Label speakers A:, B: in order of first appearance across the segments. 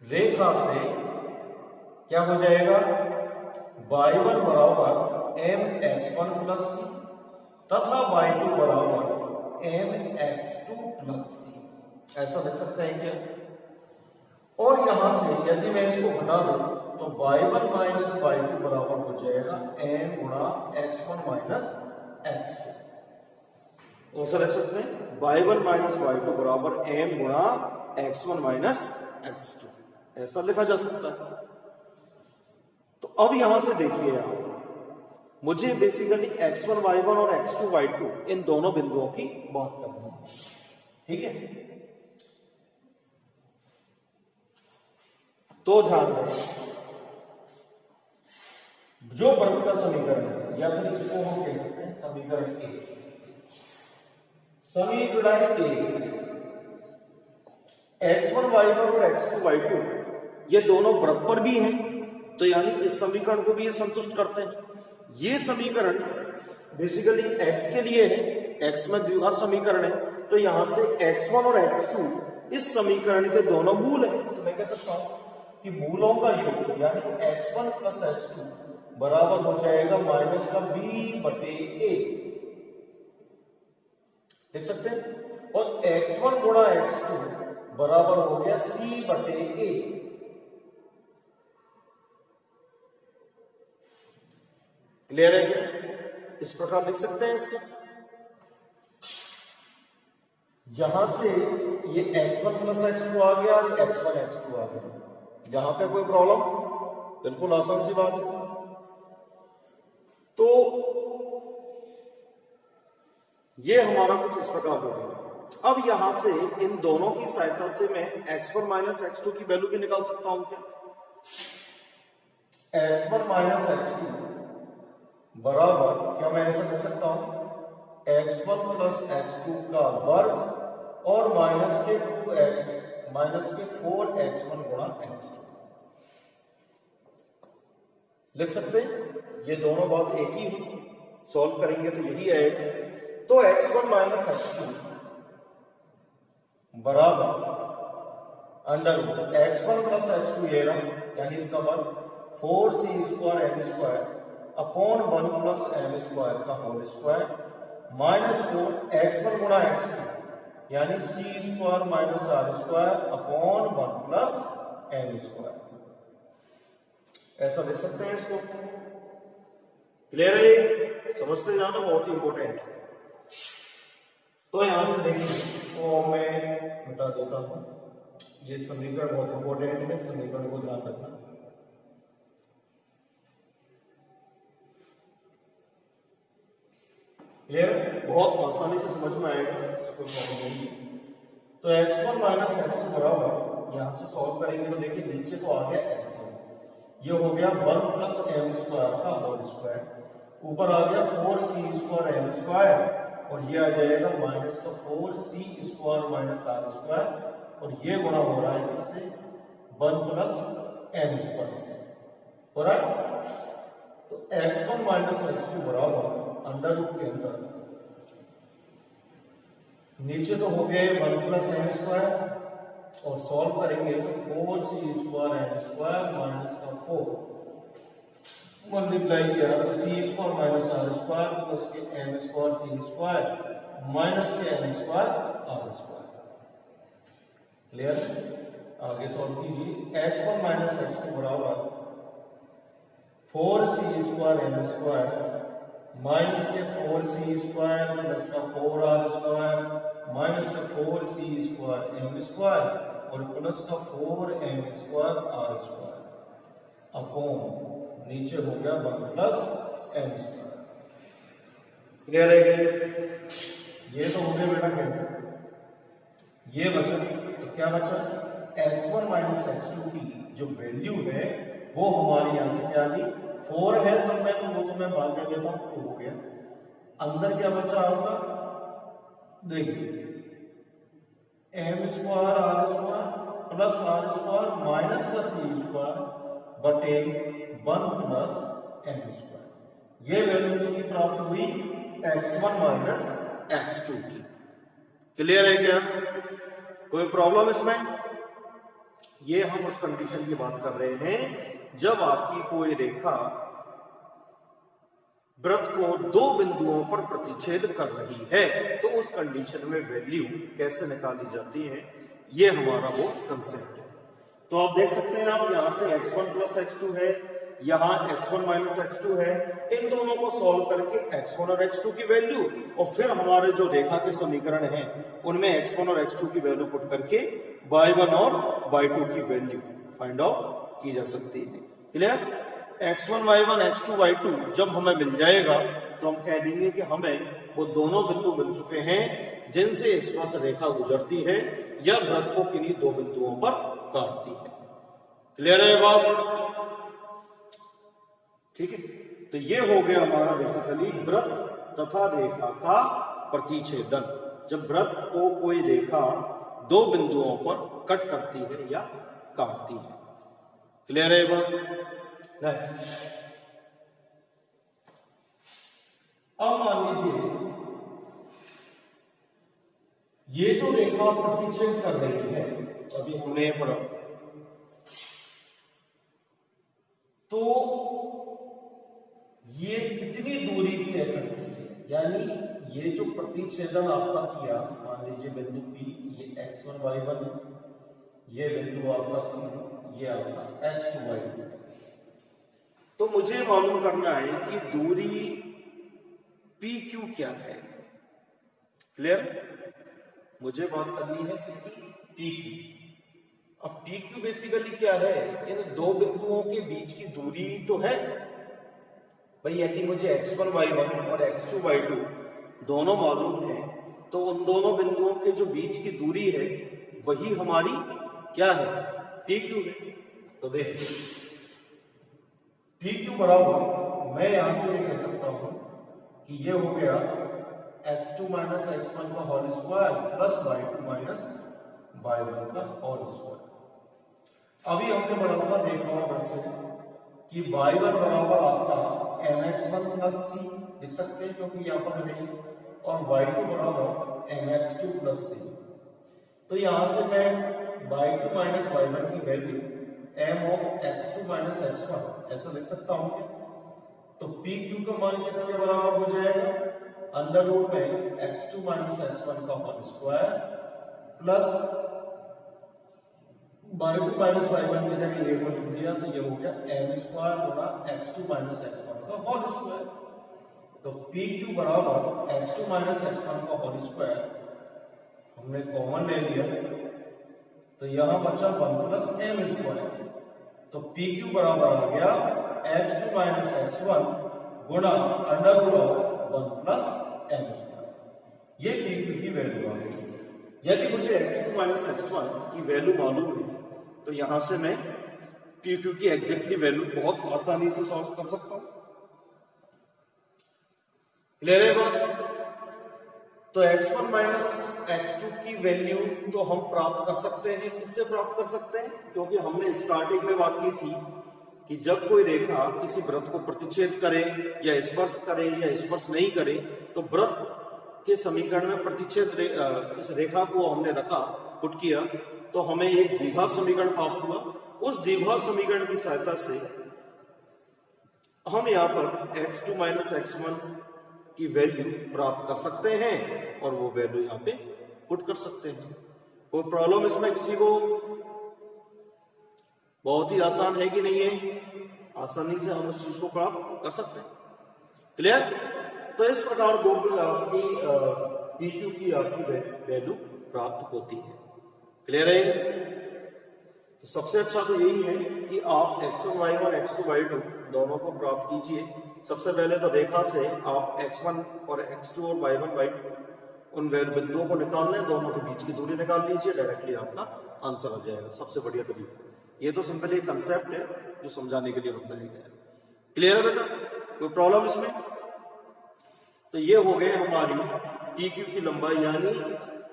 A: रेखा से क्या हो जाएगा, y1 बराबर mx1 प्लस सी तथा y2 बराबर mx2 प्लस सी, ऐसा लिख सकते हैं क्या। और यहां से यदि मैं इसको घटा दूं तो y1 माइनस y2 बराबर हो जाएगा m गुणा x1 माइनस x2। ऐसा लिख सकते हैं y1 माइनस y2 बराबर m गुणा x1 माइनस x2, ऐसा लिखा जा सकता है। तो अब यहां से देखिए आप, मुझे बेसिकली x1 y1 और x2 y2 इन दोनों बिंदुओं की बात करनी है, ठीक है। तो ध्यान दें, जो वृत्त का समीकरण है या फिर इसको हम कह सकते हैं समीकरण 1, समीकरण 1 से x1 y1 और x2 y2 ये दोनों बराबर भी हैं, तो यानी इस समीकरण को भी ये संतुष्ट करते हैं। ये समीकरण बेसिकली x के लिए है, x में द्विघात समीकरण है, तो यहां से x1 और x2 इस समीकरण के दोनों मूल हैं। तो मैं कह सकता हूं कि मूलों का योग यानी x1 प्लस x2 बराबर हो जाएगा माइनस का b बटे a, देख सकते हैं। और x1 गुणा x2 बराबर हो गया c बटे a। क्लियर है क्या? इस प्रकार लिख सकते हैं इसको। यहां से ये x1 प्लस x2 आ गया और x1 x2 आ गया, यहां पे कोई प्रॉब्लम? बिल्कुल आसान सी बात है। तो ये हमारा कुछ इस प्रकार हो गया। अब यहां से इन दोनों की सहायता से मैं x1 माइनस x2 की वैल्यू भी निकाल सकता हूं क्या? x1 माइनस x2 बराबर क्या मैं ऐसा लिख सकता हूं, x1 प्लस x2 का वर्ग और माइनस के 2x माइनस के 4x1 गुणा x2 लिख सकते हैं। ये दोनों बात एक ही है, सॉल्व करेंगे तो यही आएगा। तो x1 माइनस x2 बराबर अंडर x1 प्लस x2 ये रहा, यानी इसका वर्ग 4c square m square upon 1 plus m square का होल स्क्वायर माइनस 4 x1 गुणा x2 यानी c square minus r square upon 1 plus m square, ऐसा लिख सकते हैं इसको। क्लियर है? समझते जाना, बहुत ही इंपॉर्टेंट है। तो यहां से देखिए, इसको मैं मिटा देता हूं, ये समीकरण बहुत इंपॉर्टेंट है, समीकरण को ध्यान रखना। क्लियर? बहुत आसानी से समझ में आएगा, कोई प्रॉब्लम नहीं है। तो x1 माइनस x2 बराबर यहां से सॉल्व करेंगे तो देखिए नीचे तो आ गया x1, ये हो गया 1 प्लस m स्क्वायर का होल स्क्वायर, ऊपर आ गया 4c स्क्वायर m स्क्वायर और ये आ जाएगा माइनस का 4c square minus r square और ये गुणा हो रहा है इससे 1 प्लस m स्क्वायर से, हो रहा है। तो x1 माइनस x2 बराबर अंडर रूट के अंदर नीचे तो हो गए 1 प्लस m स्क्वायर और सॉल्व करेंगे तो 4c square m square minus का 4 मल्टीप्लाई किया तो c square minus r square plus के m square c square minus के m square r square. Clear? आगे सॉल्व कीजिए। x1 माइनस x2 बराबर 4c square m square minus के 4c square plus का 4r स्क्वायर माइनस का 4c square m square और plus का 4m square r square upon नीचे हो गया 1 प्लस m स्क्वायर। क्लियर है? ये तो हो गया बेटा कैंसिल, ये बचा तो क्या बचा, x1 माइनस x2 की जो वैल्यू है वो हमारी यहां से क्या आ गई, 4 है सब में, तो वो तो मैं बाद में लेता हूं, 2 हो गया। अंदर क्या बचा आपका, देखिए m square r square plus r square minus का c स्क्वायर बटे 1 प्लस m स्क्वायर। ये वैल्यू किसकी प्राप्त हुई, x1 माइनस x2 की। क्लियर है क्या? कोई प्रॉब्लम इसमें?
B: ये हम उस कंडीशन की बात कर रहे हैं जब आपकी कोई रेखा वृत्त को दो बिंदुओं पर प्रतिच्छेद कर रही है, तो उस कंडीशन में वैल्यू कैसे निकाली जाती है, ये हमारा वो कंसेप्ट है। तो आप देख सकते हैं, आप यहां से x1 प्लस x2 है, यहां x1 माइनस x2 है, इन दोनों को सॉल्व करके x1 और x2 की वैल्यू और फिर हमारे जो रेखा के समीकरण हैं उनमें x1 और x2 की वैल्यू पुट करके y1 और y2 की वैल्यू फाइंड आउट की जा सकती है। Clear? x1 y1 x2 y2 जब हमें मिल जाएगा तो हम कह देंगे कि हमें वो दोनों बिंदु मिल चुके हैं जिनसे स्पर्श रेखा गुजरती है या वृत्त को किन्हीं दो बिंदुओं पर काटती है। क्लियर है बात? ठीक है, तो ये हो गया हमारा बेसिकली वृत्त तथा रेखा का प्रतिच्छेदन, जब वृत्त को कोई रेखा दो बिंदुओं पर कट करती है या काटती है। क्लियर है बात? अब मान लीजिए ये जो रेखा प्रतिच्छेद कर रही है, अभी हमने ये पढ़ा, तो ये कितनी दूरी तय करती है, यानी ये जो प्रतिच्छेदन आपका किया, मान लीजिए बिंदु P, ये x1 y1, ये बिंदु आपका Q, ये आपका x2 y2, तो मुझे मालूम करना है कि दूरी PQ क्या है। क्लियर? मुझे बात करनी है किसकी? PQ। अब PQ बेसिकली क्या है? इन दो बिंदुओं के बीच की दूरी तो है भाई। यदि मुझे x1 y1 और x2 y2 दोनों मालूम है तो उन दोनों बिंदुओं के जो बीच की दूरी है वही हमारी क्या है? PQ है। तो देखिए PQ बराबर, मैं यहां से ये कह सकता हूं कि ये हो गया x2 माइनस x1 का whole square plus y2 minus y1 का होल स्क्वायर। अभी हमने पढ़ा था रेखा से कि y1 बराबर आपका mx1 प्लस c लिख सकते हैं क्योंकि यहां पर है, और y2 बराबर mx2 प्लस c। तो यहां से मैं y2 माइनस y1 की value m of x2 minus x1 ऐसा लिख सकता हूं। तो PQ का मान किसके बराबर हो जाएगा? अंडर रूट में x2 माइनस x1 का whole square plus y2 minus y1 की जगह ये को लिख दिया तो ये हो गया m स्क्वायर गुना x2 माइनस x1 का होल स्क्वायर। तो PQ बराबर x2 माइनस x1 का होल स्क्वायर हमने कॉमन ले लिया, तो यहां बचा 1 प्लस m स्क्वायर। तो PQ बराबर आ गया x2 माइनस x1 गुणा under root of 1 plus m square. ये PQ की वैल्यू आ गई। यदि मुझे x2 माइनस x1 की वैल्यू मालूम है तो यहां से मैं PQ की एग्जैक्टली वैल्यू बहुत आसानी से सॉल्व कर सकता हूं। क्लियर है बात? तो x1 माइनस x2 की वैल्यू तो हम प्राप्त कर सकते हैं। किससे प्राप्त कर सकते हैं? क्योंकि हमने स्टार्टिंग में बात की थी कि जब कोई रेखा किसी वृत्त को प्रतिच्छेद करे या स्पर्श करे या स्पर्श नहीं करे तो वृत्त के समीकरण में प्रतिच्छेद इस रेखा को हमने रखा, पुट किया, तो हमें एक द्विघात समीकरण प्राप्त हुआ। उस द्विघात समीकरण की सहायता से हम यहां पर x2 माइनस x1 की वैल्यू प्राप्त कर सकते हैं और वो वैल्यू यहां पे पुट कर सकते हैं। कोई प्रॉब्लम इसमें किसी को? बहुत ही आसान है कि नहीं है? आसानी से हम उस चीज को प्राप्त कर सकते हैं। क्लियर? तो इस प्रकार दो PQ की आपकी वैल्यू प्राप्त होती है। क्लियर है? तो सबसे अच्छा तो यही है कि आप x1 y1 x2 y2 दोनों को प्राप्त कीजिए। सबसे पहले तो रेखा से आप x1 और x2 और y1 y2 उन बिंदुओं को निकाल लें, दोनों के बीच की दूरी निकाल लीजिए, डायरेक्टली आपका आंसर आ जाएगा। सबसे बढ़िया तरीका ये तो सिंपली एक कंसेप्ट है जो समझाने के लिए बताया गया है। क्लियर है बेटा? कोई प्रॉब्लम इसमें? तो ये हो गए हमारी PQ की लंबाई, यानी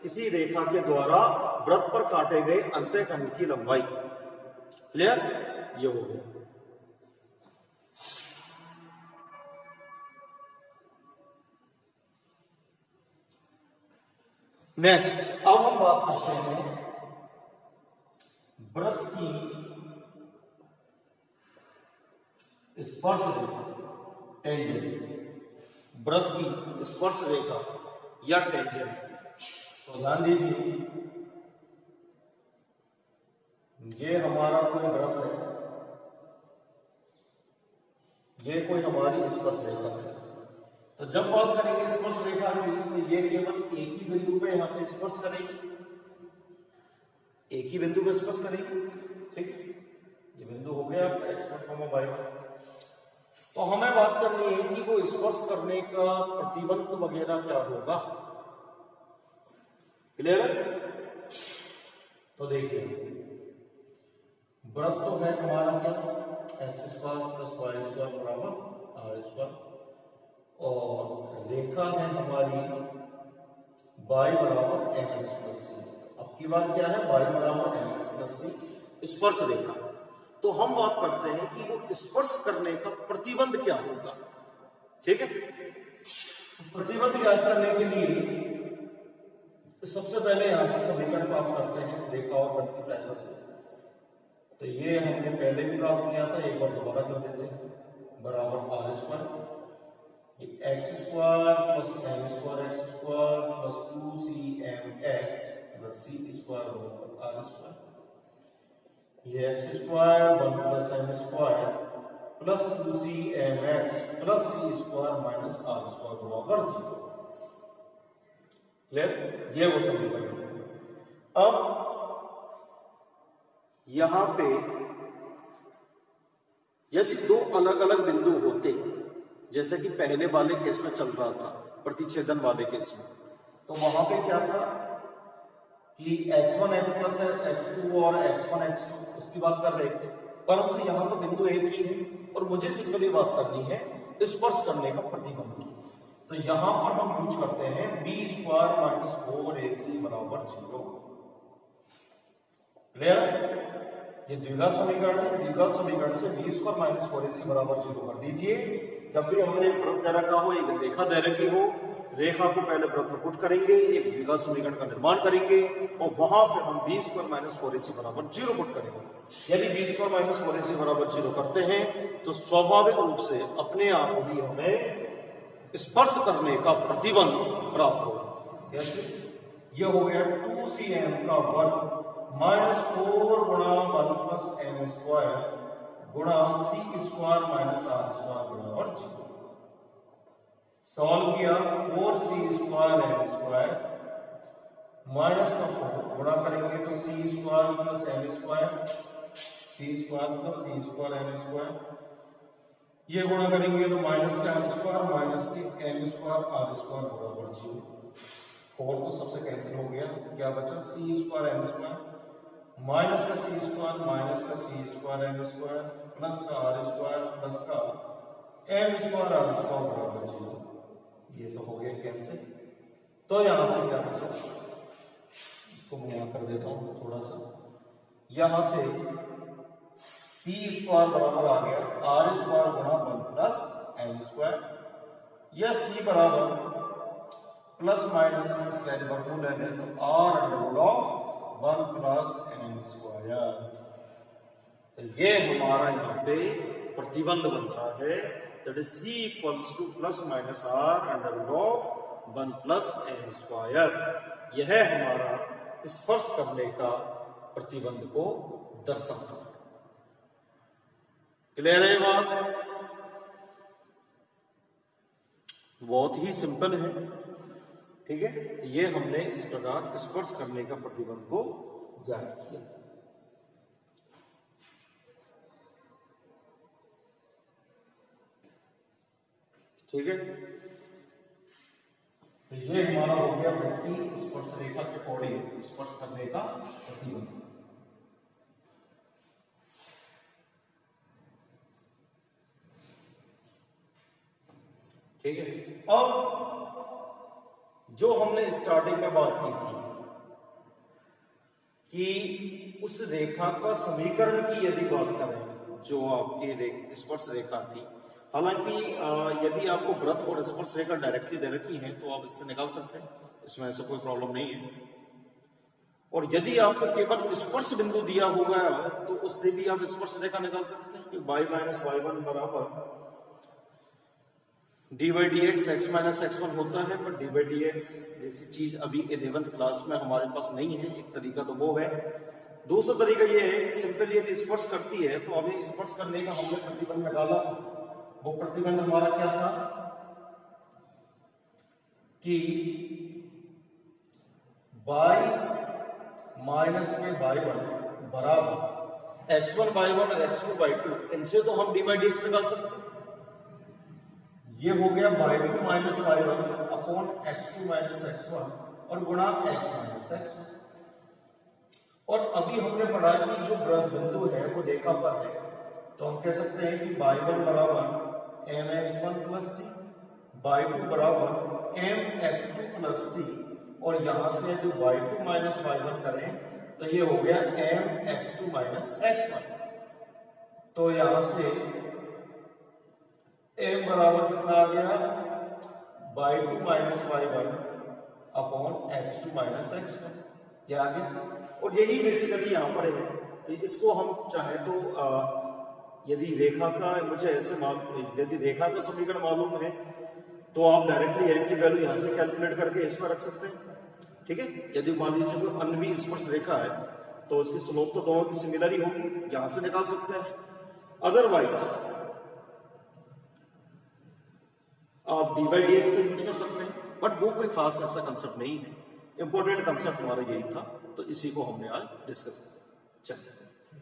B: किसी रेखा के द्वारा वृत्त पर काटे गए अंतःखंड की लंबाई। क्लियर? ये हो गया। नेक्स्ट अब हम बात करते हैं
A: वृत्त की स्पर्श रेखा टेंजेंट,
B: वृत्त की स्पर्श रेखा या टेंजेंट।
A: तो ध्यान दीजिए, ये हमारा कोई वृत्त है, ये कोई हमारी स्पर्श रेखा है। तो जब बात करेंगे स्पर्श रेखा की, तो ये केवल एक ही बिंदु पे यहाँ पे स्पर्श करेगी, एक ही बिंदु पे स्पर्श करेगी। ठीक, ये बिंदु हो गया आपका x1, y1। तो हमें बात करनी है कि वो स्पर्श करने का प्रतिबंध वगैरह क्या होगा। क्लियर है? तो देखिए, वृत्त तो है हमारा क्या, x² + y² बराबर r², और रेखा है हमारी y बराबर mx + c। अब की बात क्या है, y बराबर mx + c
B: स्पर्श रेखा। तो हम बात करते हैं कि वो स्पर्श करने का प्रतिबंध क्या होगा। ठीक है,
A: प्रतिबंध ज्ञात करने के लिए सबसे पहले यहां से समीकरण प्राप्त करते हैं रेखा और वृत्त की सहायता से। तो ये हमने पहले भी प्राप्त किया था, एक बार दोबारा कर देते हैं, बराबर r², x² + m² + 2cmx + c² r²। ये x² 1 + m² + 2cmx + c² - r² बराबर 0। क्लियर? ये वो समीकरण है। अब
B: यहां पे यदि दो अलग अलग बिंदु होते, जैसे कि पहले वाले केस में चल रहा था, प्रतिच्छेदन वाले केस में,
A: तो वहां पे क्या था कि x1 x + x2 और x1 x2 उसकी बात कर रहे थे, परंतु यहां तो बिंदु एक ही है और मुझे सिंपली बात करनी है स्पर्श करने का प्रतिबंध की। तो यहां पर हम यूज करते हैं b² - 4ac बराबर 0। क्लियर? ये द्विघात समीकरण है, द्विघात समीकरण से b² - 4ac बराबर 0 कर दीजिए। जब भी हमें एक वृत्त दे रखा हो, एक रेखा दे रखी हो, रेखा को पहले वृत्त में पुट करेंगे, एक द्विघात समीकरण का निर्माण करेंगे और वहां फिर हम b² - 4ac बराबर 0 पुट करेंगे। यदि b² - 4ac बराबर 0 करते हैं तो स्वाभाविक रूप से अपने आप ही हमें
B: स्पर्श करने का प्रतिबंध प्राप्त होगा।
A: कैसे? ये हो गया 2cm का वर्ग -4 × 1 + m² गुणा c² - r² बराबर 0। सॉल्व किया, 4c² m² माइनस का 4 गुणा करेंगे तो c² + m² c² + c² m², ये गुणा करेंगे तो माइनस के r² माइनस के m² r² बराबर 0। 4 तो सबसे कैंसिल हो गया, क्या बचा c² m² माइनस का c² माइनस का c² m² प्लस का r² प्लस का m² r² बराबर 0। ये तो हो गया कैंसिल। तो यहां से क्या बचा, इसको मैं यहां कर देता हूं थोड़ा सा, यहां से c² बराबर आ गया r² गुणा 1 + m², या c बराबर प्लस माइनस इसका वर्गमूल ले लें तो r√1 + m²। तो ये हमारा यहाँ पे प्रतिबंध बनता है, that is c = +- r√1 + m²। यह हमारा स्पर्श करने का प्रतिबंध को दर्शाता है। क्लियर है बात? बहुत ही सिंपल है। ठीक है, तो ये हमने इस प्रकार स्पर्श करने का प्रतिबंध को ज्ञात किया। ठीक है, तो ये हमारा हो गया वृत्त की स्पर्श रेखा के अकॉर्डिंग स्पर्श करने का प्रतिबंध। ठीक है, अब जो हमने स्टार्टिंग में बात की थी कि उस रेखा का समीकरण की यदि बात करें, जो आपकी स्पर्श रेखा थी, हालांकि यदि आपको वृत्त और स्पर्श रेखा डायरेक्टली दे रखी है तो आप इससे निकाल सकते हैं, इसमें ऐसा कोई प्रॉब्लम नहीं है।
B: और यदि आपको केवल स्पर्श बिंदु दिया होगा तो उससे भी आप स्पर्श रेखा निकाल सकते हैं कि y माइनस y1 बराबर dy dx x minus x1 होता है, पर dy dx जैसी चीज अभी 11th क्लास में हमारे पास नहीं है। एक तरीका तो वो है। दूसरा तरीका ये है कि सिंपली यदि स्पर्श करती है तो अभी स्पर्श करने का हमने प्रतिबंध डाला, वो प्रतिबंध हमारा क्या था कि y माइनस में y1 बराबर x1 y1 और x2 y2, इनसे तो हम dy dx निकाल सकते हैं। ये हो गया y2 minus y1 upon x2 minus x1 और गुणा x माइनस x1। और अभी हमने पढ़ा कि जो बिंदु है वो रेखा पर है, तो हम कह सकते हैं कि y1 बराबर mx1 प्लस सी, y2 बराबर mx2 प्लस सी, और यहां से जो y2 माइनस y1 करें तो ये हो गया mx2 माइनस x1। तो यहां से m बराबर कितना आ गया y2 minus y1 upon x2 minus x1, ये आ गया। और यही बेसिकली यहां पर है। तो इसको हम चाहे तो यदि रेखा का मुझे ऐसे यदि रेखा का समीकरण मालूम है तो आप डायरेक्टली m की वैल्यू यहां से कैलकुलेट करके इसमें रख सकते हैं, ठीक है। यदि मान लीजिए कोई अन्य भी स्पर्श रेखा है तो उसकी स्लोप तो दोनों की सिमिलर ही होगी, यहां से निकाल सकते हैं। अदरवाइज आप dy dx का यूज कर सकते हैं, बट वो कोई खास ऐसा कंसेप्ट नहीं है। इंपॉर्टेंट कंसेप्ट हमारा यही था, तो इसी को हमने आज डिस्कस किया। चलिए।